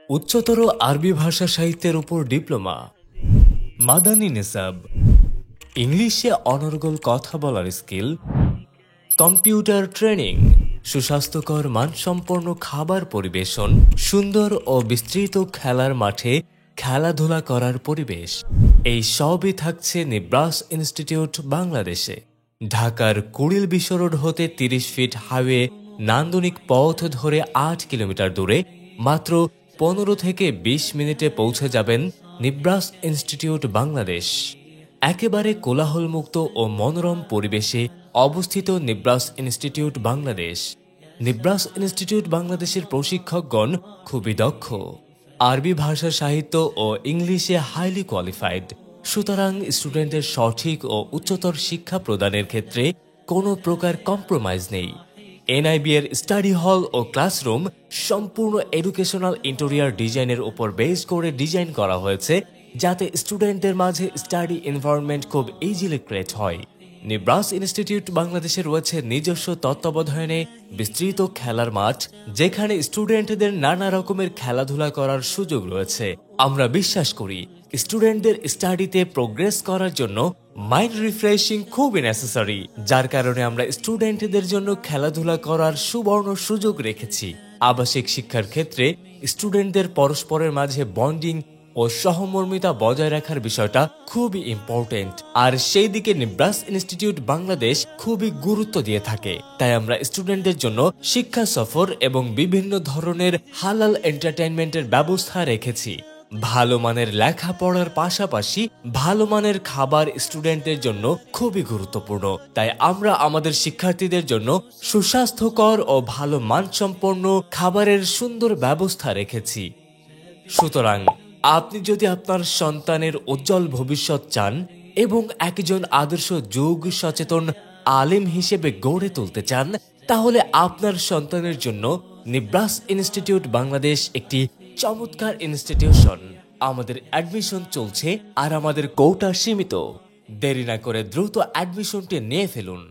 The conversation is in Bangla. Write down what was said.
উচ্চতর আরবি ভাষা সাহিত্যের উপর ডিপ্লোমা, মাদানী নিসাব, ইংলিশে অনর্গল কথা বলার স্কিল, কম্পিউটার ট্রেনিং, সুস্বাস্থ্যকর মানসম্পন্ন খাবার পরিবেশন, সুন্দর ও বিস্তৃত খেলার মাঠে খেলাধুলা করার পরিবেশ, এই সবই থাকছে নিব্রাস ইনস্টিটিউট বাংলাদেশে। ঢাকার কুড়িল বিশ্ব রোড হতে ৩০ ফিট হাইওয়ে নান্দনিক পথ ধরে ৮ কিলোমিটার দূরে মাত্র ১৫ থেকে ২০ মিনিটে পৌঁছে যাবেন নিব্রাস ইনস্টিটিউট বাংলাদেশ। একেবারে কোলাহলমুক্ত ও মনোরম পরিবেশে অবস্থিত নিব্রাস ইনস্টিটিউট বাংলাদেশ। নিব্রাস ইনস্টিটিউট বাংলাদেশের প্রশিক্ষকগণ খুবই দক্ষ, আরবি ভাষা সাহিত্য ও ইংলিশে হাইলি কোয়ালিফাইড। সুতরাং স্টুডেন্টের সঠিক ও উচ্চতর শিক্ষা প্রদানের ক্ষেত্রে কোনো প্রকার কম্প্রোমাইজ নেই। এনআইবি এর স্টাডি হল ও ক্লাসরুম সম্পূর্ণ এডুকেশনাল ইন্টেরিয়র ডিজাইনের উপর বেস করে ডিজাইন করা হয়েছে, যাতে স্টুডেন্টদের মাঝে স্টাডি এনভায়রনমেন্ট খুব ইজিলি ক্রিয়েট হয়। নিব্রাস ইনস্টিটিউট বাংলাদেশে রয়েছে নিজস্ব তত্ত্বাবধানে বিস্তৃত খেলার মাঠ, যেখানে স্টুডেন্টদের নানা রকমের খেলাধুলা করার সুযোগ রয়েছে। আমরা বিশ্বাস করি স্টুডেন্টদের স্টাডিতে প্রোগ্রেস করার জন্য মাইন্ড রিফ্রেশিং খুবই নেসেসারি, যার কারণে আমরা স্টুডেন্টদের জন্য খেলাধুলা করার সুবর্ণ সুযোগ রেখেছি। আবাসিক শিক্ষার ক্ষেত্রে স্টুডেন্টদের পরস্পরের মাঝে বন্ডিং ও সহমর্মিতা বজায় রাখার বিষয়টা খুবই ইম্পর্টেন্ট, আর সেই দিকে নিব্রাস ইনস্টিটিউট বাংলাদেশ খুবই গুরুত্ব দিয়ে থাকে। তাই আমরা স্টুডেন্টদের জন্য শিক্ষা সফর এবং বিভিন্ন ধরনের হালাল এন্টারটেইনমেন্টের ব্যবস্থা রেখেছি। ভালো মানের লেখাপড়ার পাশাপাশি ভালো মানের খাবার স্টুডেন্টদের জন্য খুবই গুরুত্বপূর্ণ। তাই আমরা আমাদের শিক্ষার্থীদের জন্য সুস্বাস্থ্যকর ও ভালো মানসম্পন্ন খাবারের সুন্দর ব্যবস্থা রেখেছি। সুতরাং আপনি যদি আপনার সন্তানের উজ্জ্বল ভবিষ্যৎ চান এবং একজন আদর্শ যুগ সচেতন আলেম হিসেবে গড়ে তুলতে চান, তাহলে আপনার সন্তানের জন্য নিব্রাস ইনস্টিটিউট বাংলাদেশ একটি চমৎকার ইনস্টিটিউশন। আমাদের অ্যাডমিশন চলছে আর আমাদের কোটা সীমিত। দেরি না করে দ্রুত অ্যাডমিশনটি নিয়ে ফেলুন।